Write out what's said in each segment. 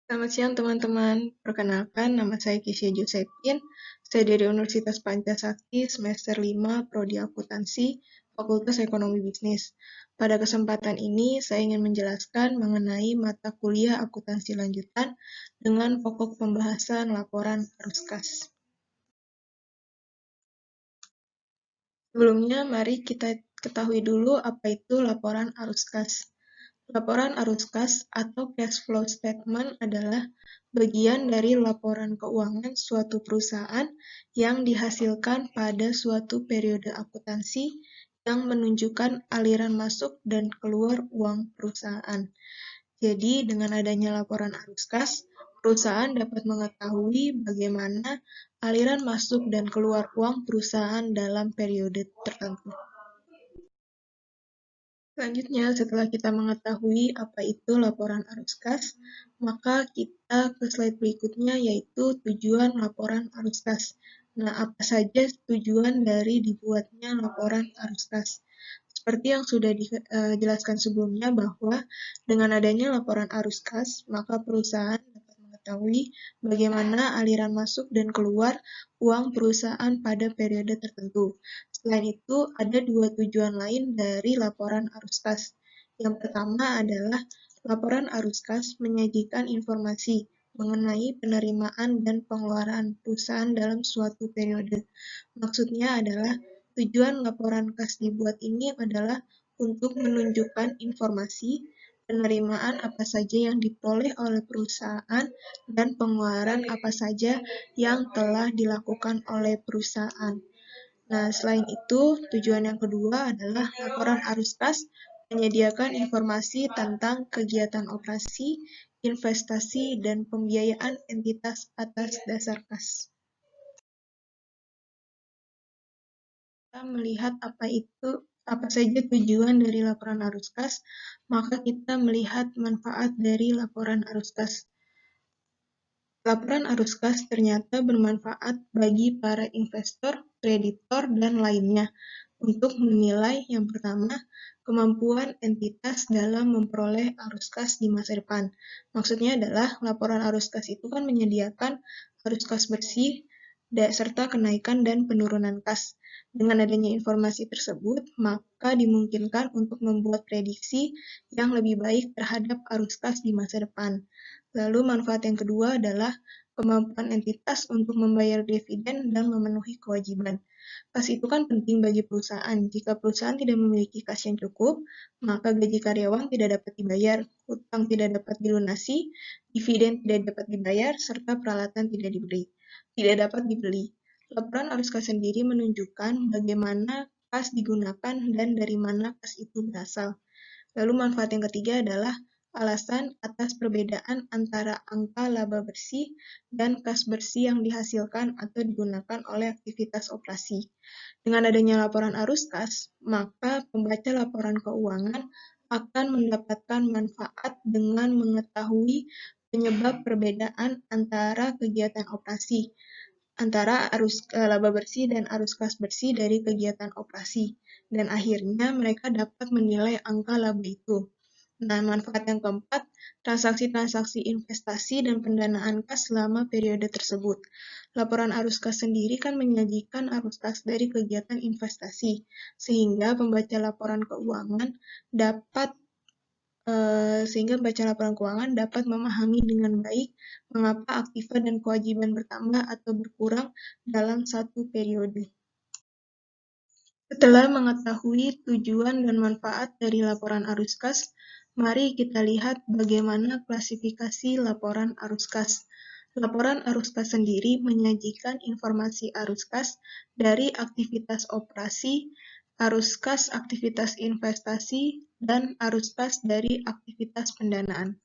Selamat siang teman-teman, perkenalkan nama saya Kisya Josephine, saya dari Universitas Pancasakti semester 5 Prodi Akuntansi, Fakultas Ekonomi Bisnis. Pada kesempatan ini saya ingin menjelaskan mengenai mata kuliah akuntansi lanjutan dengan pokok pembahasan laporan arus kas. Sebelumnya mari kita ketahui dulu apa itu laporan arus kas. Laporan arus kas atau cash flow statement adalah bagian dari laporan keuangan suatu perusahaan yang dihasilkan pada suatu periode akuntansi yang menunjukkan aliran masuk dan keluar uang perusahaan. Jadi, dengan adanya laporan arus kas, perusahaan dapat mengetahui bagaimana aliran masuk dan keluar uang perusahaan dalam periode tertentu. Selanjutnya, setelah kita mengetahui apa itu laporan arus kas, maka kita ke slide berikutnya yaitu tujuan laporan arus kas. Nah, apa saja tujuan dari dibuatnya laporan arus kas? Seperti yang sudah dijelaskan sebelumnya bahwa dengan adanya laporan arus kas, maka perusahaan dapat mengetahui bagaimana aliran masuk dan keluar uang perusahaan pada periode tertentu. Selain itu, ada dua tujuan lain dari laporan arus kas. Yang pertama adalah laporan arus kas menyajikan informasi mengenai penerimaan dan pengeluaran perusahaan dalam suatu periode. Maksudnya adalah tujuan laporan kas dibuat ini adalah untuk menunjukkan informasi penerimaan apa saja yang diperoleh oleh perusahaan dan pengeluaran apa saja yang telah dilakukan oleh perusahaan. Nah, selain itu, tujuan yang kedua adalah laporan arus kas menyediakan informasi tentang kegiatan operasi, investasi, dan pembiayaan entitas atas dasar kas. Kita melihat apa saja tujuan dari laporan arus kas, maka kita melihat manfaat dari laporan arus kas. Laporan arus kas ternyata bermanfaat bagi para investor, kreditor, dan lainnya untuk menilai yang pertama, kemampuan entitas dalam memperoleh arus kas di masa depan. Maksudnya adalah laporan arus kas itu kan menyediakan arus kas bersih serta kenaikan dan penurunan kas. Dengan adanya informasi tersebut, maka dimungkinkan untuk membuat prediksi yang lebih baik terhadap arus kas di masa depan. Lalu manfaat yang kedua adalah kemampuan entitas untuk membayar dividen dan memenuhi kewajiban. Kas itu kan penting bagi perusahaan. Jika perusahaan tidak memiliki kas yang cukup, maka gaji karyawan tidak dapat dibayar, hutang tidak dapat dilunasi, dividen tidak dapat dibayar, serta peralatan tidak dapat dibeli. Laporan arus kas sendiri menunjukkan bagaimana kas digunakan dan dari mana kas itu berasal. Lalu manfaat yang ketiga adalah alasan atas perbedaan antara angka laba bersih dan kas bersih yang dihasilkan atau digunakan oleh aktivitas operasi. Dengan adanya laporan arus kas, maka pembaca laporan keuangan akan mendapatkan manfaat dengan mengetahui penyebab perbedaan antara kegiatan operasi, antara arus laba bersih dan arus kas bersih dari kegiatan operasi. Dan akhirnya mereka dapat menilai angka laba itu. Nah, manfaat yang keempat, transaksi-transaksi investasi dan pendanaan kas selama periode tersebut. Laporan arus kas sendiri kan menyajikan arus kas dari kegiatan investasi, sehingga pembaca laporan keuangan dapat memahami dengan baik mengapa aktiva dan kewajiban bertambah atau berkurang dalam satu periode. Setelah mengetahui tujuan dan manfaat dari laporan arus kas, mari kita lihat bagaimana klasifikasi laporan arus kas. Laporan arus kas sendiri menyajikan informasi arus kas dari aktivitas operasi, arus kas aktivitas investasi, dan arus kas dari aktivitas pendanaan.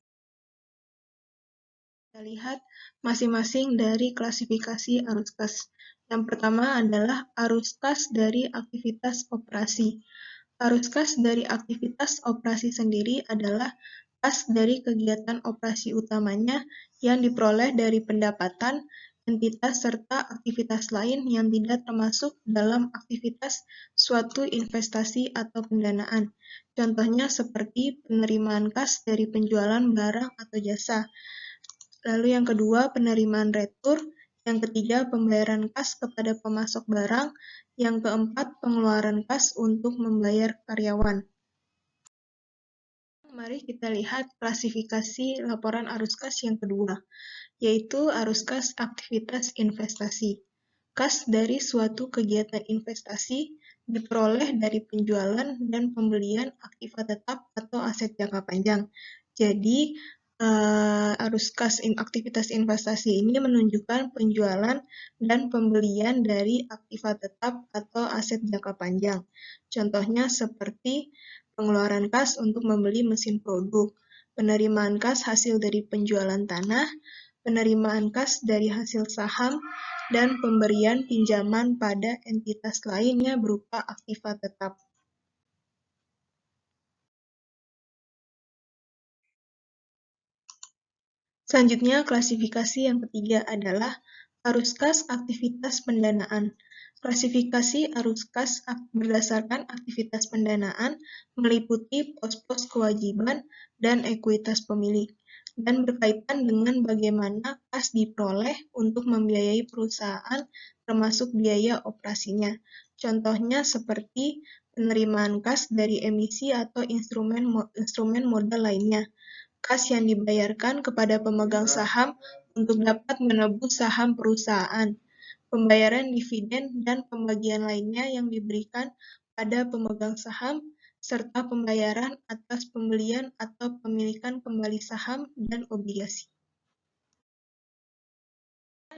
Kita lihat masing-masing dari klasifikasi arus kas. Yang pertama adalah arus kas dari aktivitas operasi. Arus kas dari aktivitas operasi sendiri adalah kas dari kegiatan operasi utamanya yang diperoleh dari pendapatan, entitas, serta aktivitas lain yang tidak termasuk dalam aktivitas suatu investasi atau pendanaan. Contohnya seperti penerimaan kas dari penjualan barang atau jasa. Lalu yang kedua, penerimaan retur. Yang ketiga, pembayaran kas kepada pemasok barang. Yang keempat, pengeluaran kas untuk membayar karyawan. Mari kita lihat klasifikasi laporan arus kas yang kedua, yaitu arus kas aktivitas investasi. Kas dari suatu kegiatan investasi diperoleh dari penjualan dan pembelian aktiva tetap atau aset jangka panjang. Jadi, arus kas aktivitas investasi ini menunjukkan penjualan dan pembelian dari aktiva tetap atau aset jangka panjang. Contohnya seperti pengeluaran kas untuk membeli mesin produk, penerimaan kas hasil dari penjualan tanah, penerimaan kas dari hasil saham, dan pemberian pinjaman pada entitas lainnya berupa aktiva tetap. Selanjutnya, klasifikasi yang ketiga adalah arus kas aktivitas pendanaan. Klasifikasi arus kas berdasarkan aktivitas pendanaan meliputi pos-pos kewajiban dan ekuitas pemilik, dan berkaitan dengan bagaimana kas diperoleh untuk membiayai perusahaan termasuk biaya operasinya. Contohnya seperti penerimaan kas dari emisi atau instrumen modal lainnya, kas yang dibayarkan kepada pemegang saham untuk dapat menebus saham perusahaan, pembayaran dividen dan pembagian lainnya yang diberikan pada pemegang saham, serta pembayaran atas pembelian atau pemilikan kembali saham dan obligasi.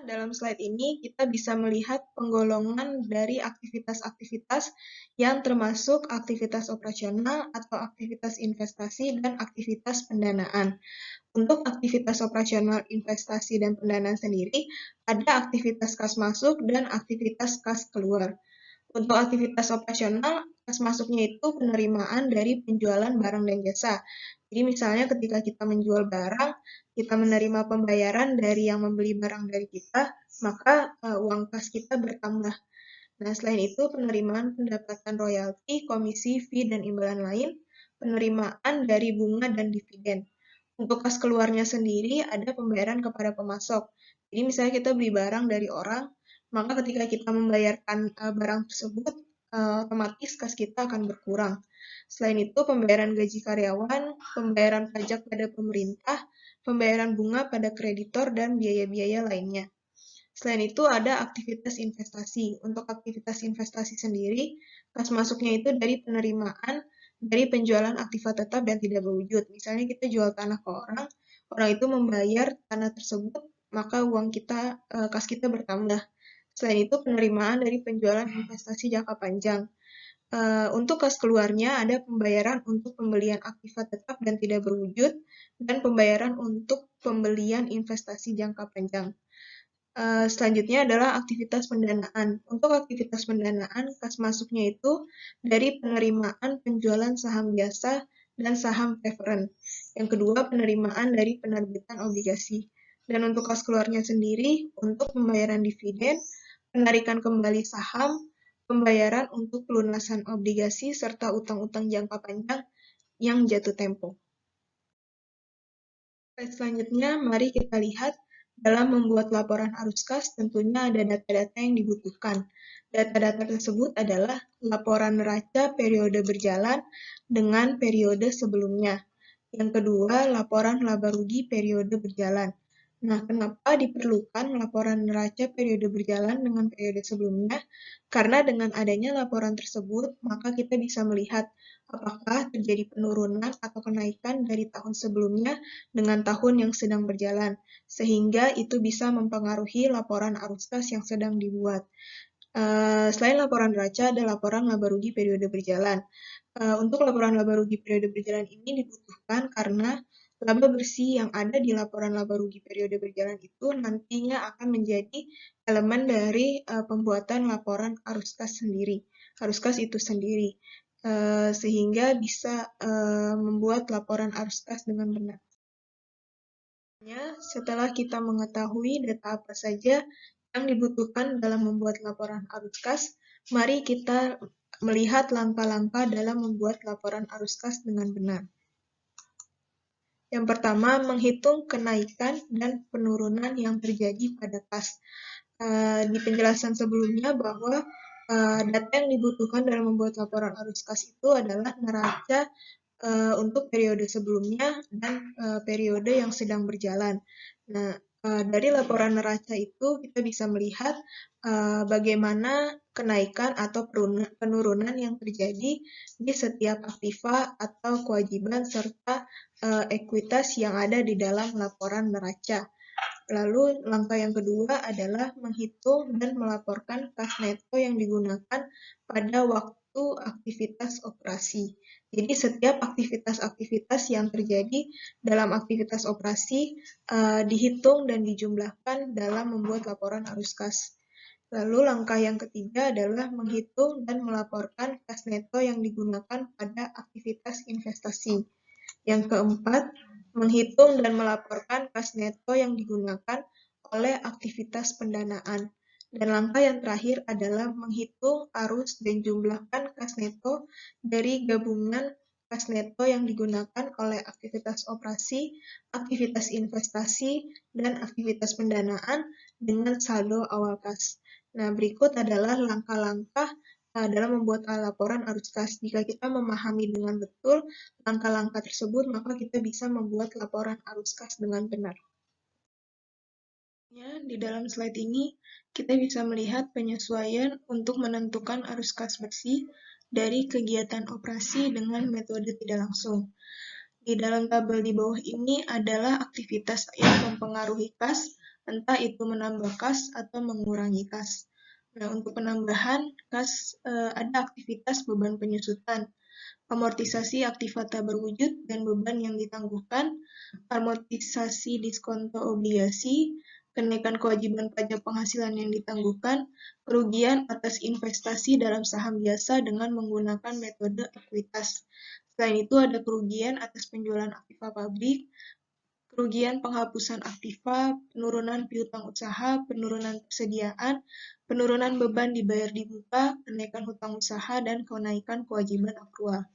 Dalam slide ini, kita bisa melihat penggolongan dari aktivitas-aktivitas yang termasuk aktivitas operasional atau aktivitas investasi dan aktivitas pendanaan. Untuk aktivitas operasional investasi dan pendanaan sendiri, ada aktivitas kas masuk dan aktivitas kas keluar. Untuk aktivitas operasional, kas masuknya itu penerimaan dari penjualan barang dan jasa. Jadi misalnya ketika kita menjual barang, kita menerima pembayaran dari yang membeli barang dari kita, maka uang kas kita bertambah. Nah, selain itu penerimaan pendapatan royalti, komisi, fee, dan imbalan lain, penerimaan dari bunga dan dividen. Untuk kas keluarnya sendiri ada pembayaran kepada pemasok. Jadi misalnya kita beli barang dari orang, maka ketika kita membayarkan barang tersebut, otomatis kas kita akan berkurang. Selain itu, pembayaran gaji karyawan, pembayaran pajak pada pemerintah, pembayaran bunga pada kreditor, dan biaya-biaya lainnya. Selain itu, ada aktivitas investasi. Untuk aktivitas investasi sendiri, kas masuknya itu dari penerimaan dari penjualan aktiva tetap dan tidak berwujud. Misalnya kita jual tanah ke orang, orang itu membayar tanah tersebut, maka uang kita, kas kita bertambah. Selain itu, penerimaan dari penjualan investasi jangka panjang. Untuk kas keluarnya ada pembayaran untuk pembelian aktiva tetap dan tidak berwujud, dan pembayaran untuk pembelian investasi jangka panjang. Selanjutnya adalah aktivitas pendanaan. Untuk aktivitas pendanaan, kas masuknya itu dari penerimaan penjualan saham biasa dan saham preferen. Yang kedua, penerimaan dari penerbitan obligasi. Dan untuk kas keluarnya sendiri, untuk pembayaran dividen, penarikan kembali saham, pembayaran untuk pelunasan obligasi, serta utang-utang jangka panjang yang jatuh tempo. Selanjutnya, mari kita lihat dalam membuat laporan arus kas, tentunya ada data-data yang dibutuhkan. Data-data tersebut adalah laporan neraca periode berjalan dengan periode sebelumnya. Yang kedua, laporan laba rugi periode berjalan. Nah, kenapa diperlukan laporan neraca periode berjalan dengan periode sebelumnya? Karena dengan adanya laporan tersebut, maka kita bisa melihat apakah terjadi penurunan atau kenaikan dari tahun sebelumnya dengan tahun yang sedang berjalan, sehingga itu bisa mempengaruhi laporan arus kas yang sedang dibuat. Selain laporan neraca, ada laporan laba rugi periode berjalan. Untuk laporan laba rugi periode berjalan ini dibutuhkan karena laba bersih yang ada di laporan laba rugi periode berjalan itu nantinya akan menjadi elemen dari pembuatan laporan arus kas sendiri, arus kas itu sendiri, sehingga bisa membuat laporan arus kas dengan benar. Setelah kita mengetahui data apa saja yang dibutuhkan dalam membuat laporan arus kas, mari kita melihat langkah-langkah dalam membuat laporan arus kas dengan benar. Yang pertama, menghitung kenaikan dan penurunan yang terjadi pada kas. Di penjelasan sebelumnya bahwa data yang dibutuhkan dalam membuat laporan arus kas itu adalah neraca untuk periode sebelumnya dan periode yang sedang berjalan. Nah, dari laporan neraca itu kita bisa melihat bagaimana kenaikan atau penurunan yang terjadi di setiap aktiva atau kewajiban serta ekuitas yang ada di dalam laporan neraca. Lalu langkah yang kedua adalah menghitung dan melaporkan kas neto yang digunakan pada waktu aktivitas operasi. Jadi setiap aktivitas-aktivitas yang terjadi dalam aktivitas operasi dihitung dan dijumlahkan dalam membuat laporan arus kas. Lalu langkah yang ketiga adalah menghitung dan melaporkan kas neto yang digunakan pada aktivitas investasi. Yang keempat, menghitung dan melaporkan kas neto yang digunakan oleh aktivitas pendanaan. Dan langkah yang terakhir adalah menghitung arus dan jumlahkan kas neto dari gabungan kas neto yang digunakan oleh aktivitas operasi, aktivitas investasi, dan aktivitas pendanaan dengan saldo awal kas. Nah, berikut adalah langkah-langkah dalam membuat laporan arus kas. Jika kita memahami dengan betul langkah-langkah tersebut, maka kita bisa membuat laporan arus kas dengan benar. Di dalam slide ini, kita bisa melihat penyesuaian untuk menentukan arus kas bersih dari kegiatan operasi dengan metode tidak langsung. Di dalam tabel di bawah ini adalah aktivitas yang mempengaruhi kas, entah itu menambah kas atau mengurangi kas. Nah, untuk penambahan kas ada aktivitas beban penyusutan, amortisasi aktiva tak berwujud dan beban yang ditangguhkan, amortisasi diskonto obligasi, kenaikan kewajiban pajak penghasilan yang ditangguhkan, kerugian atas investasi dalam saham biasa dengan menggunakan metode ekuitas. Selain itu ada kerugian atas penjualan aktiva pabrik, kerugian penghapusan aktiva, penurunan piutang usaha, penurunan persediaan, penurunan beban dibayar di muka, kenaikan hutang usaha, dan kenaikan kewajiban akrual.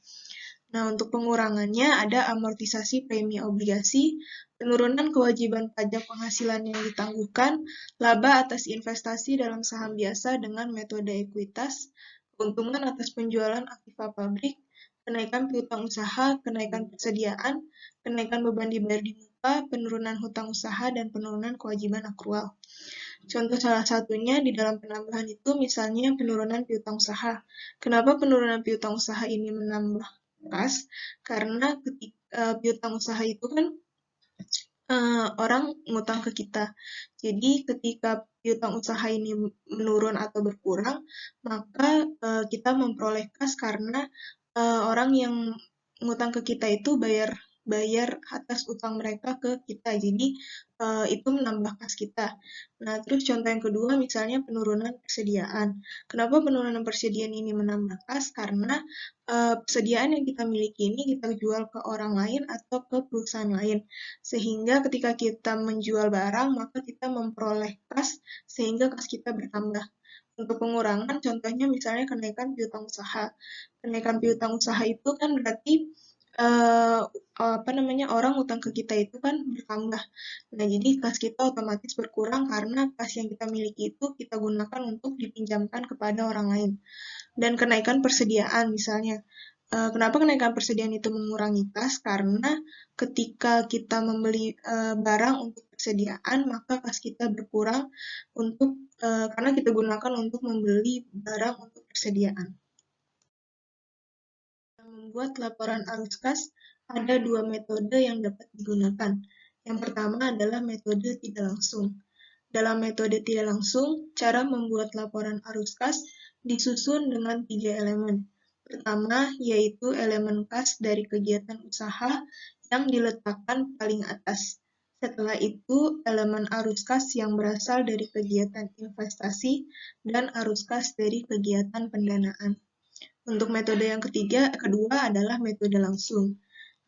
Nah, untuk pengurangannya ada amortisasi premi obligasi, penurunan kewajiban pajak penghasilan yang ditangguhkan, laba atas investasi dalam saham biasa dengan metode ekuitas, keuntungan atas penjualan aktiva pabrik, kenaikan piutang usaha, kenaikan persediaan, kenaikan beban dibayar di muka, penurunan hutang usaha, dan penurunan kewajiban akrual. Contoh salah satunya di dalam penambahan itu misalnya penurunan piutang usaha. Kenapa penurunan piutang usaha ini menambah kas? Karena piutang usaha itu kan orang ngutang ke kita. Jadi ketika piutang usaha ini menurun atau berkurang, maka kita memperoleh kas karena orang yang ngutang ke kita itu bayar atas utang mereka ke kita. Jadi itu menambah kas kita. Nah, terus contoh yang kedua misalnya penurunan persediaan. Kenapa penurunan persediaan ini menambah kas? Karena persediaan yang kita miliki ini kita jual ke orang lain atau ke perusahaan lain. Sehingga ketika kita menjual barang, maka kita memperoleh kas sehingga kas kita bertambah. Untuk pengurangan, contohnya misalnya kenaikan piutang usaha. Kenaikan piutang usaha itu kan berarti orang utang ke kita itu kan bertambah. Nah, jadi kas kita otomatis berkurang karena kas yang kita miliki itu kita gunakan untuk dipinjamkan kepada orang lain. Dan kenaikan persediaan misalnya. Kenapa kenaikan persediaan itu mengurangi kas? Karena ketika kita membeli barang untuk persediaan, maka kas kita berkurang karena kita gunakan untuk membeli barang untuk persediaan. Membuat laporan arus kas, ada dua metode yang dapat digunakan. Yang pertama adalah metode tidak langsung. Dalam metode tidak langsung, cara membuat laporan arus kas disusun dengan 3 elemen. Pertama, yaitu elemen kas dari kegiatan usaha yang diletakkan paling atas. Setelah itu, elemen arus kas yang berasal dari kegiatan investasi dan arus kas dari kegiatan pendanaan. Untuk metode yang kedua adalah metode langsung.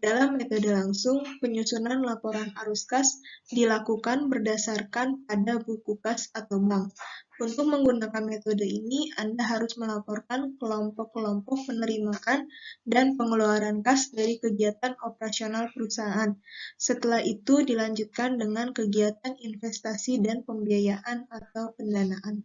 Dalam metode langsung, penyusunan laporan arus kas dilakukan berdasarkan pada buku kas atau bank. Untuk menggunakan metode ini, Anda harus melaporkan kelompok-kelompok penerimaan dan pengeluaran kas dari kegiatan operasional perusahaan. Setelah itu dilanjutkan dengan kegiatan investasi dan pembiayaan atau pendanaan.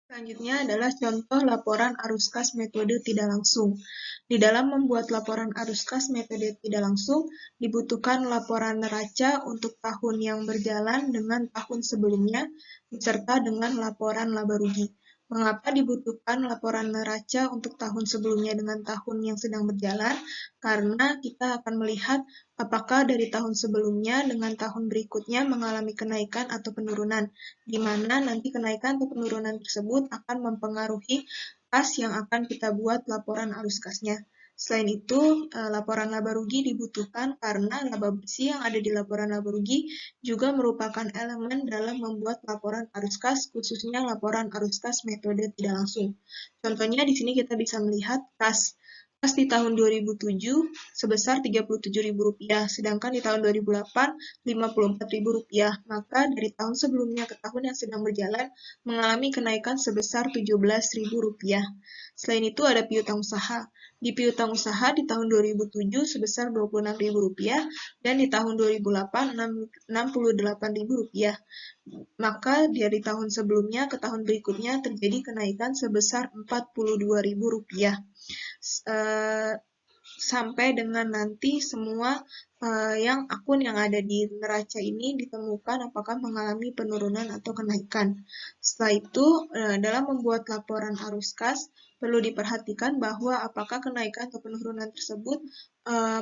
Selanjutnya adalah contoh laporan arus kas metode tidak langsung. Di dalam membuat laporan arus kas metode tidak langsung, dibutuhkan laporan neraca untuk tahun yang berjalan dengan tahun sebelumnya, beserta dengan laporan laba rugi. Mengapa dibutuhkan laporan neraca untuk tahun sebelumnya dengan tahun yang sedang berjalan? Karena kita akan melihat apakah dari tahun sebelumnya dengan tahun berikutnya mengalami kenaikan atau penurunan, di mana nanti kenaikan atau penurunan tersebut akan mempengaruhi kas yang akan kita buat laporan arus kasnya. Selain itu, laporan laba rugi dibutuhkan karena laba bersih yang ada di laporan laba rugi juga merupakan elemen dalam membuat laporan arus kas, khususnya laporan arus kas metode tidak langsung. Contohnya di sini kita bisa melihat kas di tahun 2007 sebesar Rp37.000, sedangkan di tahun 2008 Rp54.000. Maka dari tahun sebelumnya ke tahun yang sedang berjalan mengalami kenaikan sebesar Rp17.000. Selain itu ada piutang usaha. Di piutang usaha di tahun 2007 sebesar Rp26.000 dan di tahun 2008 Rp68.000. Maka dari tahun sebelumnya ke tahun berikutnya terjadi kenaikan sebesar Rp42.000. Sampai dengan nanti semua akun yang ada di neraca ini ditemukan apakah mengalami penurunan atau kenaikan. Setelah itu, dalam membuat laporan arus kas, perlu diperhatikan bahwa apakah kenaikan atau penurunan tersebut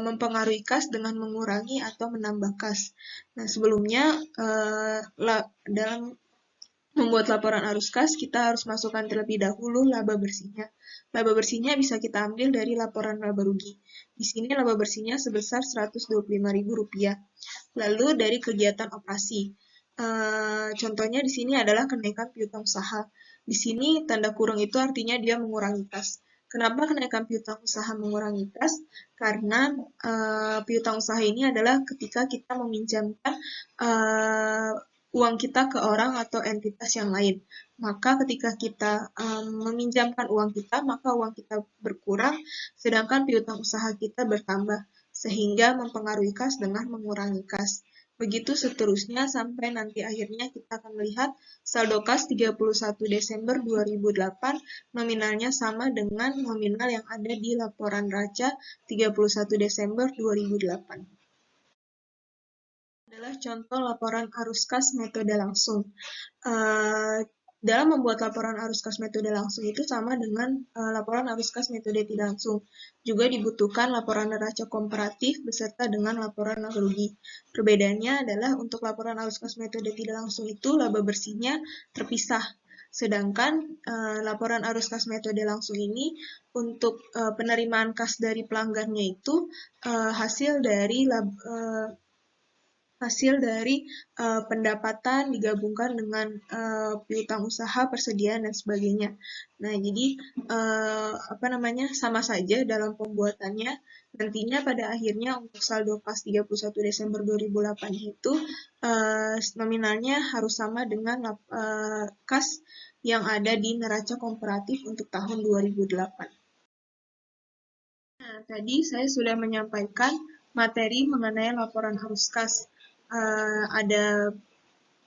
mempengaruhi kas dengan mengurangi atau menambah kas. Nah, sebelumnya dalam membuat laporan arus kas, kita harus masukkan terlebih dahulu laba bersihnya. Laba bersihnya bisa kita ambil dari laporan laba rugi. Di sini laba bersihnya sebesar Rp125.000. Lalu dari kegiatan operasi. Contohnya di sini adalah kenaikan piutang usaha. Di sini tanda kurung itu artinya dia mengurangi kas. Kenapa kenaikan piutang usaha mengurangi kas? Karena piutang usaha ini adalah ketika kita meminjamkan uang kita ke orang atau entitas yang lain. Maka ketika kita meminjamkan uang kita, maka uang kita berkurang, sedangkan piutang usaha kita bertambah, sehingga mempengaruhi kas dengan mengurangi kas. Begitu seterusnya sampai nanti akhirnya kita akan melihat saldo kas 31 Desember 2008 nominalnya sama dengan nominal yang ada di laporan neraca 31 Desember 2008. Adalah contoh laporan arus kas metode langsung. Dalam membuat laporan arus kas metode langsung itu sama dengan laporan arus kas metode tidak langsung. Juga dibutuhkan laporan neraca komparatif beserta dengan laporan laba rugi. Perbedaannya adalah untuk laporan arus kas metode tidak langsung itu laba bersihnya terpisah. Sedangkan laporan arus kas metode langsung ini untuk penerimaan kas dari pelanggannya itu hasil dari pendapatan digabungkan dengan piutang usaha, persediaan, dan sebagainya. Nah, jadi sama saja dalam pembuatannya. Nantinya pada akhirnya untuk saldo kas 31 Desember 2008 itu nominalnya harus sama dengan kas yang ada di neraca komparatif untuk tahun 2008. Nah, tadi saya sudah menyampaikan materi mengenai laporan arus kas. Ada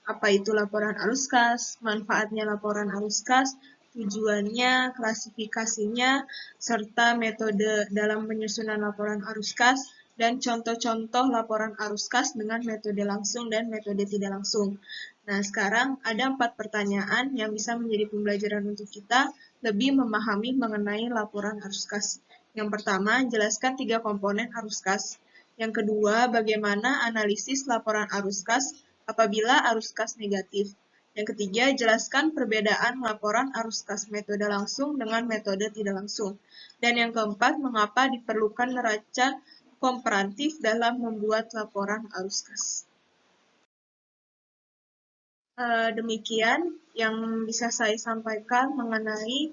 apa itu laporan arus kas, manfaatnya laporan arus kas, tujuannya, klasifikasinya, serta metode dalam penyusunan laporan arus kas, dan contoh-contoh laporan arus kas dengan metode langsung dan metode tidak langsung. Nah, sekarang ada 4 pertanyaan yang bisa menjadi pembelajaran untuk kita lebih memahami mengenai laporan arus kas. Yang pertama, jelaskan 3 komponen arus kas. Yang kedua, bagaimana analisis laporan arus kas apabila arus kas negatif. Yang ketiga, jelaskan perbedaan laporan arus kas metode langsung dengan metode tidak langsung. Dan yang keempat, mengapa diperlukan neraca komparatif dalam membuat laporan arus kas. Demikian yang bisa saya sampaikan mengenai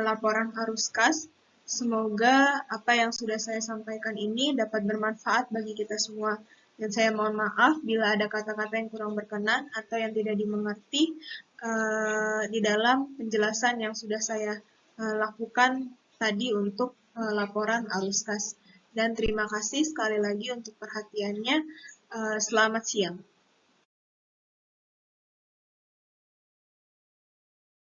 laporan arus kas. Semoga apa yang sudah saya sampaikan ini dapat bermanfaat bagi kita semua. Dan saya mohon maaf bila ada kata-kata yang kurang berkenan atau yang tidak dimengerti di dalam penjelasan yang sudah saya lakukan tadi untuk laporan arus kas. Dan terima kasih sekali lagi untuk perhatiannya. Selamat siang.